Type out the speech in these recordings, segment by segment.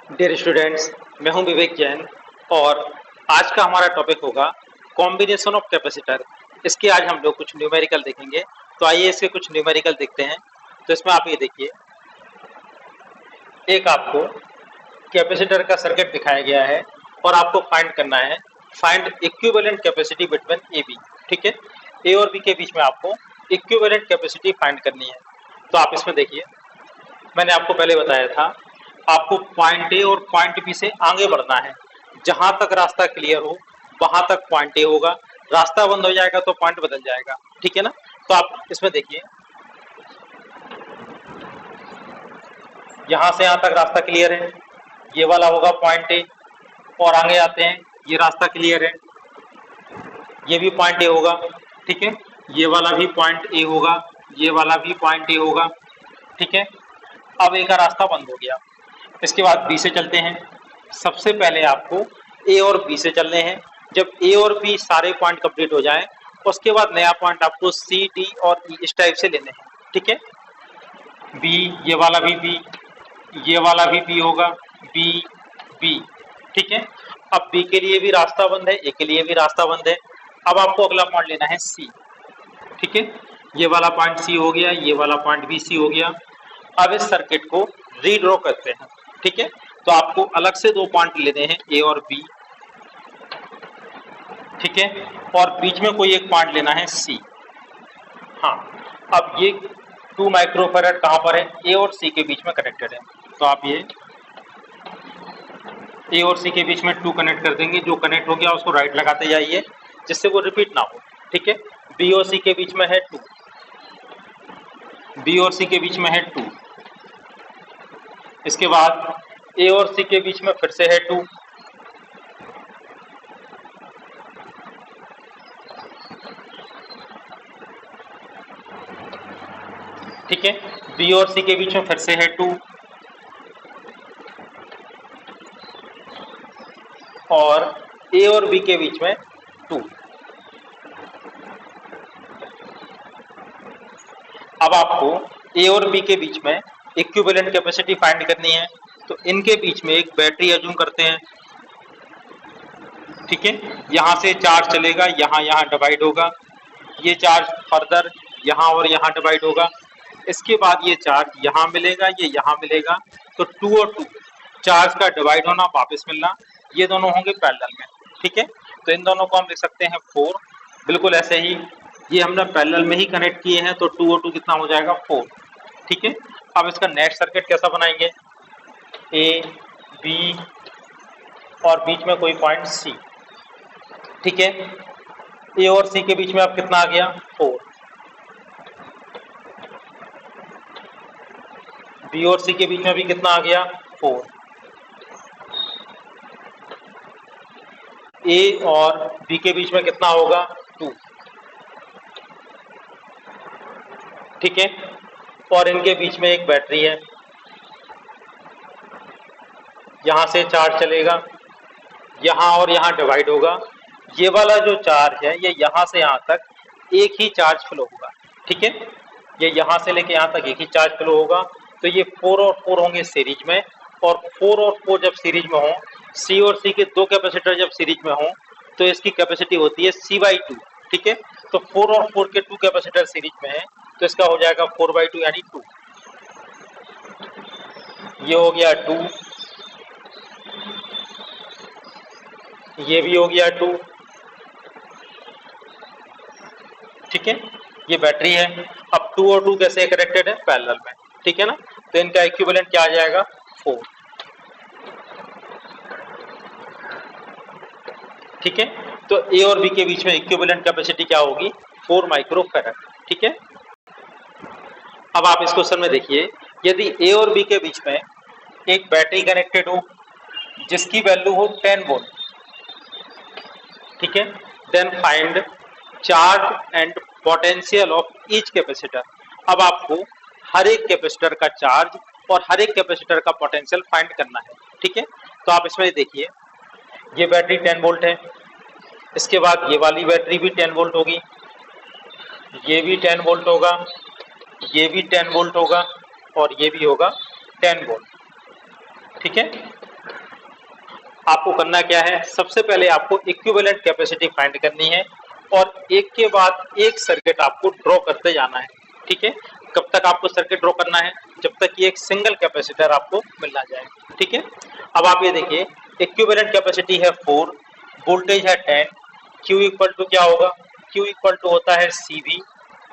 Dear students, मैं हूं विवेक जैन और आज का हमारा टॉपिक होगा कॉम्बिनेशन ऑफ कैपेसिटर। इसके आज हम लोग कुछ न्यूमेरिकल देखेंगे। तो आइए इसके कुछ न्यूमेरिकल देखते हैं। तो इसमें आप ये देखिए, एक आपको कैपेसिटर का सर्किट दिखाया गया है और आपको फाइंड करना है, find equivalent capacity between A B. ठीक है, ए और बी के बीच में आपको इक्विवेलेंट कैपेसिटी फाइंड करनी है। तो आप इसमें देखिए, मैंने आपको पहले बताया था, आपको पॉइंट ए और पॉइंट बी से आगे बढ़ना है। जहां तक रास्ता क्लियर हो वहां तक पॉइंट ए होगा, रास्ता बंद हो जाएगा तो पॉइंट बदल जाएगा। ठीक है ना। तो आप इसमें देखिए, यहां से यहां तक रास्ता क्लियर है, ये वाला होगा पॉइंट ए। और आगे आते हैं, ये रास्ता क्लियर है, ये भी पॉइंट ए होगा। ठीक है, ये वाला भी पॉइंट ए होगा, ये वाला भी पॉइंट ए होगा। ठीक है, अब ए का रास्ता बंद हो गया। इसके बाद बी से चलते हैं। सबसे पहले आपको ए और बी से चलने हैं। जब ए और बी सारे पॉइंट कंप्लीट हो जाएं, उसके बाद नया पॉइंट आपको सी डी और ई इस टाइप से लेने हैं। ठीक है, बी, ये वाला भी बी, ये वाला भी बी होगा, बी बी। ठीक है, अब बी के लिए भी रास्ता बंद है, ए के लिए भी रास्ता बंद है। अब आपको अगला पॉइंट लेना है सी। ठीक है, ये वाला पॉइंट सी हो गया, ये वाला पॉइंट भी सी हो गया। अब इस सर्किट को रीड्रॉ करते हैं। ठीक है, तो आपको अलग से दो पॉइंट लेने हैं, ए और बी। ठीक है, और बीच में कोई एक पॉइंट लेना है सी। हाँ, अब ये 2 माइक्रोफैरड कहाँ पर है, ए और सी के बीच में कनेक्टेड है। तो आप ये ए और सी के बीच में 2 कनेक्ट कर देंगे। जो कनेक्ट हो गया उसको राइट लगाते जाइए जिससे वो रिपीट ना हो। ठीक है, बी और सी के बीच में है 2, बी और सी के बीच में है 2। इसके बाद ए और सी के बीच में फिर से है 2। ठीक है, बी और सी के बीच में फिर से है 2 और ए और बी के बीच में 2। अब आपको ए और बी के बीच में इक्विवेलेंट कैपेसिटी फाइंड करनी है। तो इनके बीच में एक बैटरी अज्यूम करते हैं। ठीक है, यहाँ से चार्ज चलेगा, यहाँ यहाँ डिवाइड होगा, ये चार्ज फर्दर यहाँ और यहाँ डिवाइड होगा। इसके बाद ये चार्ज यहाँ मिलेगा, ये यहाँ मिलेगा। तो 2 और 2 चार्ज का डिवाइड होना, वापस मिलना, ये दोनों होंगे पैरेलल में। ठीक है, तो इन दोनों को हम लिख सकते हैं 4। बिल्कुल ऐसे ही ये हमने पैरेलल में ही कनेक्ट किए हैं, तो 2 और 2 कितना हो जाएगा, 4। ठीक है, अब इसका नेट सर्किट कैसा बनाएंगे, ए बी और बीच में कोई पॉइंट सी। ठीक है, ए और सी के बीच में अब कितना आ गया, 4। बी और सी के बीच में भी कितना आ गया, 4। ए और बी के बीच में कितना होगा, 2। ठीक है, और इनके बीच में एक बैटरी है, यहाँ से चार्ज चलेगा, यहाँ और यहाँ डिवाइड होगा। ये वाला जो चार्ज है ये यहाँ से यहाँ तक एक ही चार्ज फ्लो होगा। ठीक है, ये यहाँ से लेके यहाँ तक एक ही चार्ज फ्लो होगा। तो ये 4 और 4 होंगे सीरीज में, और 4 और 4 जब सीरीज में हो, सी और सी के दो कैपेसिटर जब सीरीज में हो, तो इसकी कैपेसिटी होती है C/2। ठीक है, तो 4 और 4 के 2 कैपेसिटर सीरीज में है, तो इसका हो जाएगा 4/2 यानी 2। ये हो गया 2, ये भी हो गया 2। ठीक है, ये बैटरी है। अब 2 और 2 कैसे कनेक्टेड है, पैरेलल में। ठीक है ना, तो इनका इक्विवेलेंट क्या आ जाएगा, 4। ठीक है, तो ए और बी के बीच में इक्विवेलेंट कैपेसिटी क्या होगी, 4 माइक्रोफैरड। ठीक है, अब आप इस क्वेश्चन में देखिए, यदि ए और बी के बीच में एक बैटरी कनेक्टेड हो जिसकी वैल्यू हो 10 वोल्ट। ठीक है, then find charge and potential of each capacitor. अब आपको हर एक कैपेसिटर का चार्ज और हर एक कैपेसिटर का पोटेंशियल फाइंड करना है। ठीक है, तो आप इसमें देखिए, ये बैटरी 10 वोल्ट है, इसके बाद ये वाली बैटरी भी 10 वोल्ट होगी, ये भी 10 वोल्ट होगा, ये भी 10 वोल्ट होगा और ये भी होगा 10 वोल्ट। ठीक है, आपको करना क्या है, सबसे पहले आपको इक्विवेलेंट कैपेसिटी फाइंड करनी है और एक के बाद एक सर्किट आपको ड्रॉ करते जाना है। ठीक है, कब तक आपको सर्किट ड्रॉ करना है, जब तक कि एक सिंगल कैपेसिटर आपको मिल ना जाए। ठीक है, अब आप ये देखिए इक्विवेलेंट कैपेसिटी है 4, वोल्टेज है 10, Q इक्वल टू क्या होगा, Q इक्वल टू होता है CV,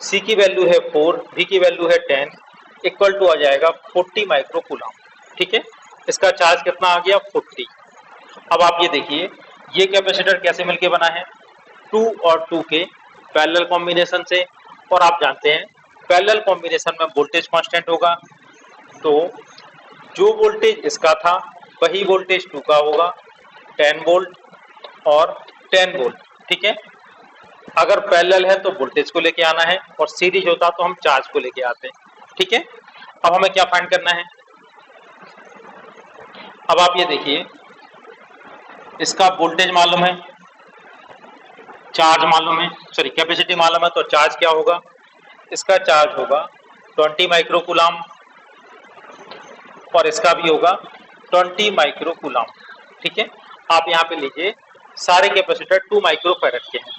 C की वैल्यू है 4, V की वैल्यू है 10, इक्वल टू आ जाएगा 40 माइक्रो कूलम। ठीक है, इसका चार्ज कितना आ गया 40। अब आप ये देखिए ये कैपेसिटर कैसे मिलके बना है, 2 और 2 के पैरेलल कॉम्बिनेशन से, और आप जानते हैं पैरेलल कॉम्बिनेशन में वोल्टेज कांस्टेंट होगा, तो जो वोल्टेज इसका था वही वोल्टेज 2 का होगा, 10 वोल्ट और 10 वोल्ट। ठीक है, अगर पैरेलल है तो वोल्टेज को लेके आना है और सीरीज होता तो हम चार्ज को लेके आते हैं। ठीक है, अब हमें क्या फाइंड करना है, अब आप ये देखिए इसका वोल्टेज मालूम है, चार्ज मालूम है, सॉरी कैपेसिटी मालूम है, तो चार्ज क्या होगा, इसका चार्ज होगा 20 माइक्रो कूलम और इसका भी होगा 20 माइक्रो कूलम। ठीक है, आप यहाँ पे लीजिए सारे कैपेसिटर 2 माइक्रो फैरड के हैं।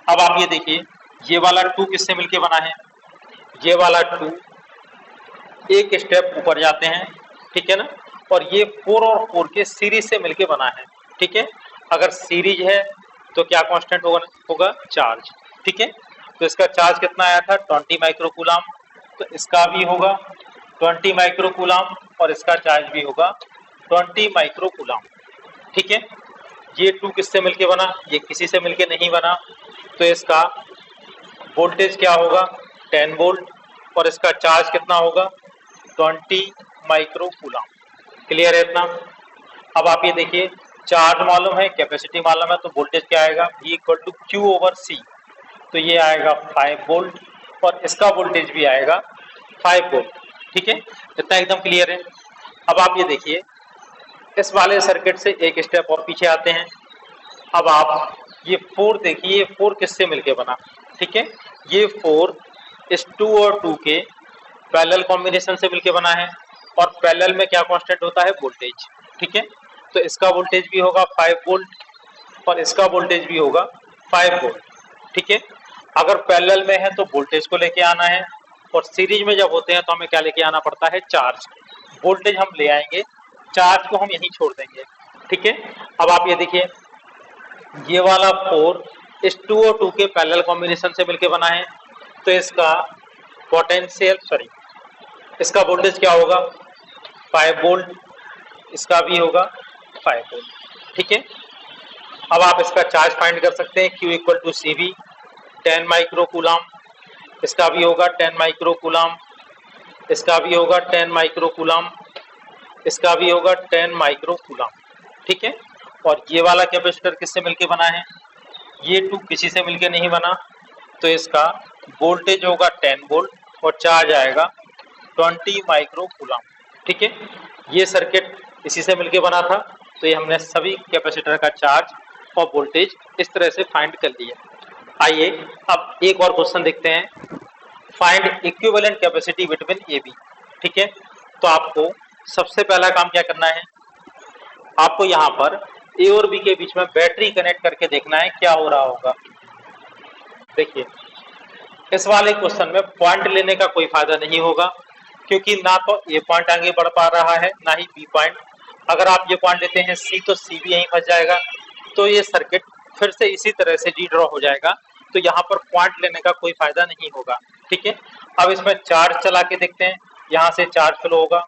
अब आप ये देखिए ये वाला 2 किससे मिलके बना है, ये वाला 2 एक स्टेप ऊपर जाते हैं। ठीक है ना, और ये 4 और 4 के सीरीज से मिलके बना है। ठीक है, अगर सीरीज है तो क्या कांस्टेंट होगा चार्ज। ठीक है, तो इसका चार्ज कितना आया था 20 माइक्रो कूलम, तो इसका भी होगा 20 माइक्रो कूलम और इसका चार्ज भी होगा 20 माइक्रो कूलम। ठीक है, ये 2 किससे मिलके बना, ये किसी से मिलके नहीं बना, तो इसका वोल्टेज क्या होगा 10 वोल्ट और इसका चार्ज कितना होगा 20 माइक्रो कूलम। क्लियर है इतना। अब आप ये देखिए चार्ज मालूम है, कैपेसिटी मालूम है, तो वोल्टेज क्या आएगा V equal to Q over C, तो ये आएगा 5 वोल्ट और इसका वोल्टेज भी आएगा 5 वोल्ट। ठीक है, इतना एकदम क्लियर है। अब आप ये देखिए इस वाले सर्किट से एक स्टेप और पीछे आते हैं। अब आप ये 4 देखिए, ये 4 किससे मिलके बना। ठीक है, ये 4 इस 2 और 2 के पैरेलल कॉम्बिनेशन से मिलके बना है और पैरेलल में क्या कांस्टेंट होता है वोल्टेज। ठीक है, तो इसका वोल्टेज भी होगा 5 वोल्ट और इसका वोल्टेज भी होगा 5 वोल्ट। ठीक है, अगर पैरेलल में है तो वोल्टेज को लेके आना है और सीरीज में जब होते हैं तो हमें क्या लेके आना पड़ता है चार्ज। वोल्टेज हम ले आएंगे, चार्ज को हम यहीं छोड़ देंगे। ठीक है, अब आप ये देखिए ये वाला 4 इस 2 और 2 के पैरेलल कॉम्बिनेशन से मिलके बना है, तो इसका पोटेंशियल सॉरी इसका वोल्टेज क्या होगा 5 वोल्ट, इसका भी होगा 5 वोल्ट। ठीक है, अब आप इसका चार्ज फाइंड कर सकते हैं Q equal to CV 10 micro coulomb, इसका भी होगा 10 माइक्रो कूलम, इसका भी होगा 10 माइक्रो कूलम, इसका भी होगा 10 माइक्रो कूलम। ठीक है, और ये वाला कैपेसिटर किससे मिलके बना है, ये 2 किसी से मिलके नहीं बना, तो इसका वोल्टेज होगा 10 वोल्ट और चार्ज आएगा 20 माइक्रो कूलम। ठीक है, ये सर्किट इसी से मिलके बना था, तो ये हमने सभी कैपेसिटर का चार्ज और वोल्टेज इस तरह से फाइंड कर लिया। आइए अब एक और क्वेश्चन देखते हैं, find equivalent capacity between AB। ठीक है, तो आपको सबसे पहला काम क्या करना है, आपको यहाँ पर A और B के बीच में बैटरी कनेक्ट करके देखना है क्या हो रहा होगा। देखिए इस वाले क्वेश्चन में पॉइंट लेने का कोई फायदा नहीं होगा, क्योंकि ना तो A पॉइंट आगे बढ़ पा रहा है ना ही B पॉइंट। अगर आप ये पॉइंट लेते हैं C तो C भी यहीं फंस जाएगा, तो ये सर्किट फिर से इसी तरह से डी ड्रॉ हो जाएगा, तो यहाँ पर पॉइंट लेने का कोई फायदा नहीं होगा। ठीक है, अब इसमें चार्ज चला के देखते हैं, यहाँ से चार्ज फ्लो होगा,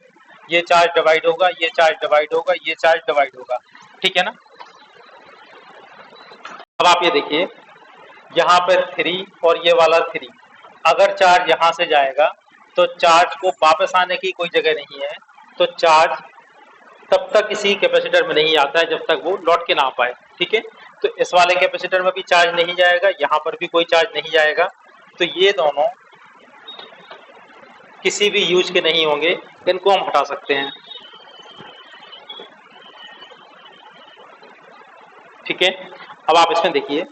ये चार्ज डिवाइड होगा, ये चार्ज डिवाइड होगा, ये चार्ज डिवाइड होगा। ठीक है ना, अब आप ये देखिए यहाँ पर 3 और ये वाला 3, अगर चार्ज यहाँ से जाएगा तो चार्ज को वापस आने की कोई जगह नहीं है, तो चार्ज तब तक इसी कैपेसिटर में नहीं आता है जब तक वो लौट के ना पाए। ठीक है, तो इस वाले कैपेसिटर में भी चार्ज नहीं जाएगा, यहाँ पर भी कोई चार्ज नहीं जाएगा, तो ये दोनों किसी भी यूज के नहीं होंगे, इनको हम हटा सकते हैं। ठीक है, अब आप इसमें देखिए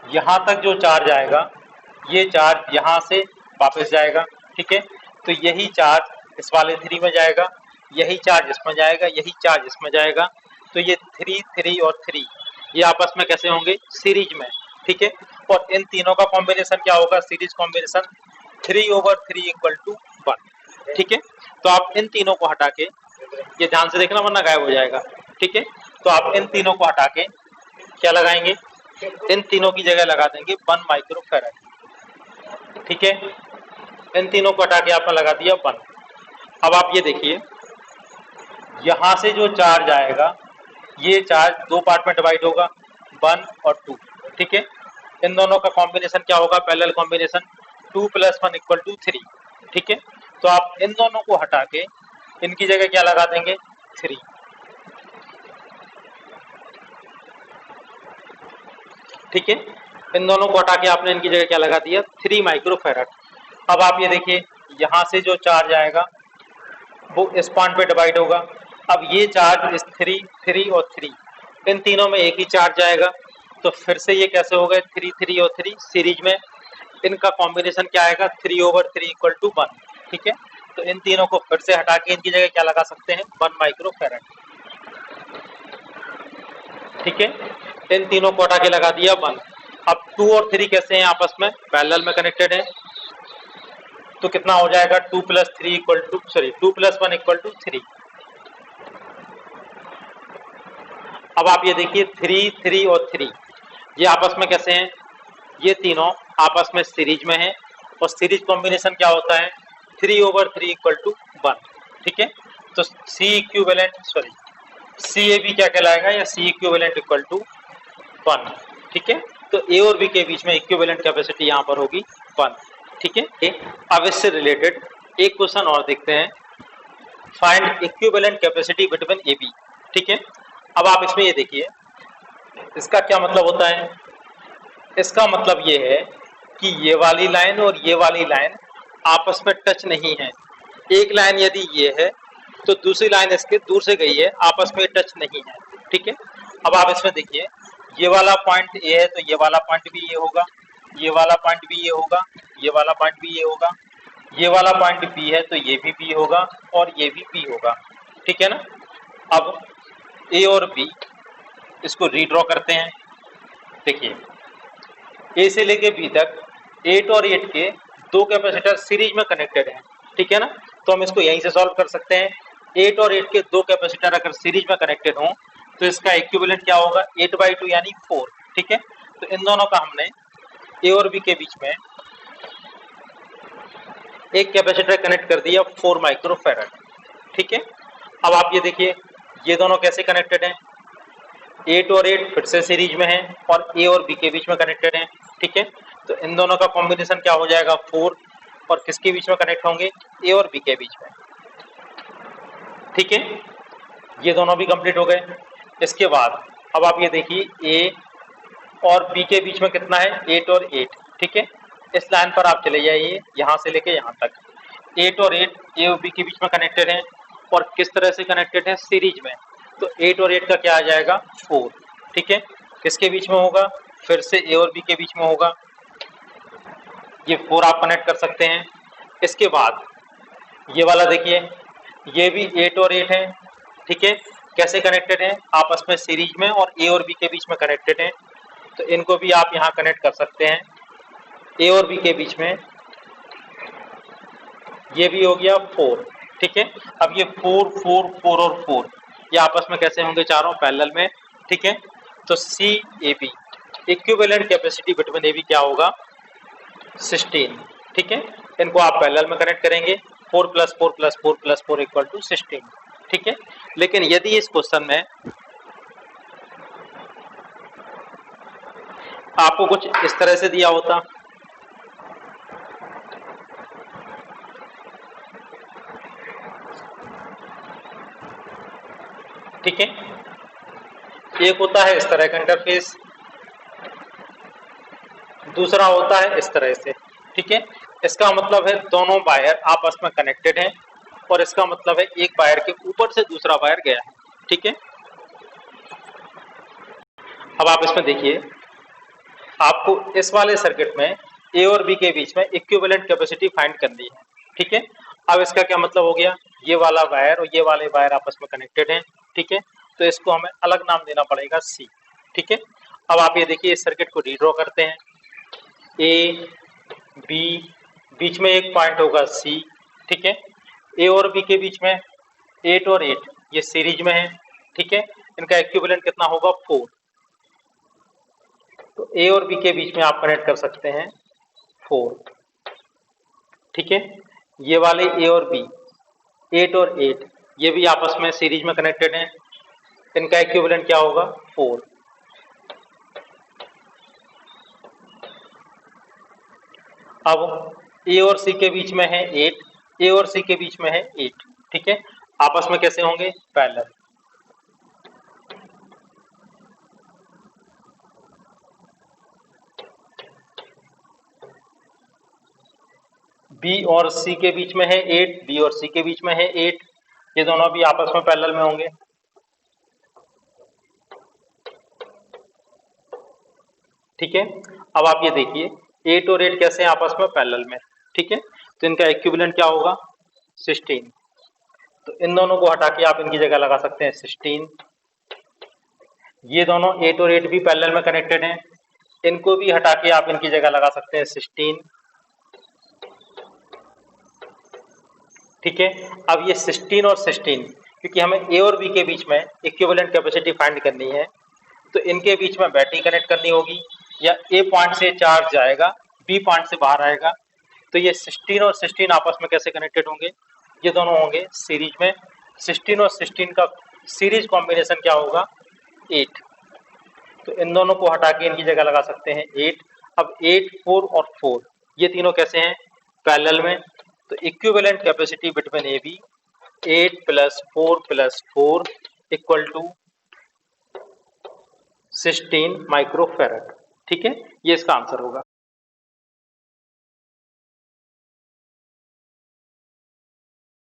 यहाँ तक जो चार्ज आएगा ये चार्ज यहाँ से वापस जाएगा। ठीक है, तो यही चार्ज इस वाले 3 में जाएगा, यही चार्ज इसमें जाएगा, यही चार्ज इसमें जाएगा, तो ये 3 3 और 3 ये आपस में कैसे होंगे, सीरीज में, ठीक है। और इन तीनों का कॉम्बिनेशन क्या होगा, सीरीज कॉम्बिनेशन 3/3 इक्वल टू 1, ठीक है। तो आप इन तीनों को हटा के, ये ध्यान से देखना वरना गायब हो जाएगा, ठीक है। तो आप इन तीनों को हटा के क्या लगाएंगे, इन तीनों की जगह लगा देंगे 1 माइक्रोफैराड, ठीक है। इन तीनों को हटा के आपने लगा दिया 1। अब आप ये देखिए, यहां से जो चार्ज आएगा ये चार्ज दो पार्ट में डिवाइड होगा, 1 और 2, ठीक है। इन दोनों का कॉम्बिनेशन क्या होगा, पैरेलल कॉम्बिनेशन 2 + 1 = 3, ठीक है। तो आप इन दोनों को हटा के इनकी जगह क्या लगा देंगे, 3, ठीक है। इन दोनों को हटा के आपने इनकी जगह क्या लगा दिया, 3 माइक्रोफैराड। अब आप ये देखिए, यहाँ से जो चार्ज आएगा वो इस पॉइंट पे डिवाइड होगा। अब ये चार्ज इस 3 3 और 3 इन तीनों में एक ही चार्ज आएगा, तो फिर से ये कैसे हो गए, 3 3 और 3 सीरीज में, इनका कॉम्बिनेशन क्या आएगा, 3/3 = 1, ठीक है। तो इन तीनों को फिर से हटा के इनकी जगह क्या लगा सकते हैं, 1 माइक्रोफैराड, ठीक है। इन तीनों को हटा के लगा दिया 1। अब 2 और 3 कैसे हैं, आपस में पैरेलल में कनेक्टेड है, तो कितना हो जाएगा, 2 + 1 = 3। अब आप ये देखिए 3 3 और 3 ये आपस में कैसे हैं, ये तीनों आपस में सीरीज में हैं, और सीरीज कॉम्बिनेशन क्या होता है, 3/3 = 1, ठीक है। तो सी ए बी क्या कहलाएगा, या सी इक्विवेलेंट = 1, ठीक है। तो ए और बी के बीच में इक्विवेलेंट कैपेसिटी यहाँ पर होगी 1, ठीक है। अब इससे रिलेटेड एक क्वेश्चन और देखते हैं, find equivalent capacity between A B, ठीक है। अब आप इसमें ये देखिए, इसका क्या मतलब होता है, इसका मतलब ये है कि ये वाली लाइन और ये वाली लाइन आपस में टच नहीं है। एक लाइन यदि ये है तो दूसरी लाइन इसके दूर से गई है, आपस में टच नहीं है, ठीक है। अब आप इसमें देखिए, ये वाला पॉइंट ए है तो ये वाला पॉइंट भी ये होगा, ये वाला पॉइंट भी ये होगा, ये वाला पॉइंट भी ये होगा, ये वाला पॉइंट बी है तो ये भी बी होगा और ये भी बी होगा, ठीक है ना। अब ए और बी इसको रीड्रॉ करते हैं। देखिए, ए से लेके बी तक 8 और 8 के दो कैपेसिटर सीरीज में कनेक्टेड हैं, ठीक है ना। तो हम इसको यहीं से सॉल्व कर सकते हैं। 8 और 8 के दो कैपेसिटर अगर सीरीज में कनेक्टेड हों तो इसका इक्विवेलेंट क्या होगा, 8/2 यानी 4, ठीक है। तो इन दोनों का हमने ए और बी के बीच में एक कैपेसिटर कनेक्ट कर दिया 4 माइक्रोफैराड, ठीक है। अब आप ये देखिए, ये दोनों कैसे कनेक्टेड हैं, 8 और 8 फिर से सीरीज में है और ए और बी के बीच में कनेक्टेड है, ठीक है। तो इन दोनों का कॉम्बिनेशन क्या हो जाएगा, 4, और किसके बीच में कनेक्ट होंगे, ए और बी के बीच में, ठीक है। ये दोनों भी कंप्लीट हो गए। इसके बाद अब आप ये देखिए, ए और बी के बीच में कितना है, 8 और 8, ठीक है। इस लाइन पर आप चले जाइए, यहाँ से लेके यहाँ तक 8 और 8 ए और बी के बीच में कनेक्टेड हैं, और किस तरह से कनेक्टेड है, सीरीज में। तो 8 और 8 का क्या आ जाएगा, 4, ठीक है। किसके बीच में होगा, फिर से ए और बी के बीच में होगा, ये 4 आप कनेक्ट कर सकते हैं। इसके बाद ये वाला देखिए, ये भी 8 और 8 है, ठीक है। कैसे कनेक्टेड है, आपस में सीरीज में और ए और बी के बीच में कनेक्टेड है, तो इनको भी आप यहाँ कनेक्ट कर सकते हैं ए और बी के बीच में। ये भी हो गया 4, ठीक है। अब ये 4 4 4 और 4 ये आपस में कैसे होंगे, चारों पैरेलल में, ठीक है। तो C A B equivalent capacity between A B क्या होगा, 16, ठीक है। इनको आप पैरेलल में कनेक्ट करेंगे, 4 + 4 + 4 + 4 = 16, ठीक है। लेकिन यदि इस क्वेश्चन में आपको कुछ इस तरह से दिया होता, ठीक है। एक होता है इस तरह का इंटरफेस, दूसरा होता है इस तरह से, ठीक है। इसका मतलब है दोनों वायर आपस में कनेक्टेड हैं, और इसका मतलब है एक वायर के ऊपर से दूसरा वायर गया है, ठीक है। अब आप इसमें देखिए, आपको इस वाले सर्किट में ए और बी के बीच में इक्विवेलेंट कैपेसिटी फाइंड करनी है, ठीक है। अब इसका क्या मतलब हो गया, ये वाला वायर और ये वाले वायर आपस में कनेक्टेड हैं, ठीक है। तो इसको हमें अलग नाम देना पड़ेगा सी। ठीक है, अब आप ये देखिए इस सर्किट को रीड्रॉ करते हैं। ए बी, बीच में एक पॉइंट होगा सी। ठीक है, ए और बी के बीच में 8 और 8 ये सीरीज में है। ठीक है, इनका इक्विवेलेंट कितना होगा 4। तो ए और बी के बीच में आप कनेक्ट कर सकते हैं 4। ठीक है, ये वाले ए और बी 8 और 8 ये भी आपस में सीरीज में कनेक्टेड हैं। इनका इक्विवेलेंट क्या होगा 4। अब ए और सी के बीच में है 8, ए और सी के बीच में है 8। ठीक है, आपस में कैसे होंगे पैरेलल। बी और सी के बीच में है 8, बी और सी के बीच में है 8, ये दोनों भी आपस में पैरेलल में होंगे। ठीक है, अब आप ये देखिए 8 और 8 कैसे हैं आपस में पैरेलल में। ठीक है, तो इनका इक्विवेलेंट क्या होगा 16। तो इन दोनों को हटा के आप इनकी जगह लगा सकते हैं 16। ये दोनों 8 और 8 भी पैरेलल में कनेक्टेड हैं, इनको भी हटा के आप इनकी जगह लगा सकते हैं 16। ठीक है, अब ये 16 और 16 क्योंकि हमें ए और बी के बीच में इक्विवेलेंट कैपेसिटी फाइंड करनी है, तो इनके बीच में बैटरी कनेक्ट करनी होगी, या ए पॉइंट से चार्ज जाएगा बी पॉइंट से बाहर आएगा। तो ये 16 और 16 आपस में कैसे कनेक्टेड होंगे, ये दोनों होंगे सीरीज में। 16 और 16 का सीरीज कॉम्बिनेशन क्या होगा 8। तो इन दोनों को हटा के इनकी जगह लगा सकते हैं 8। अब 8, 4 और 4 ये तीनों कैसे हैं पैरेलल में। तो equivalent capacity between A B 8 + 4 + 4 = 16 microfarad. ठीक है, ये इसका आंसर होगा।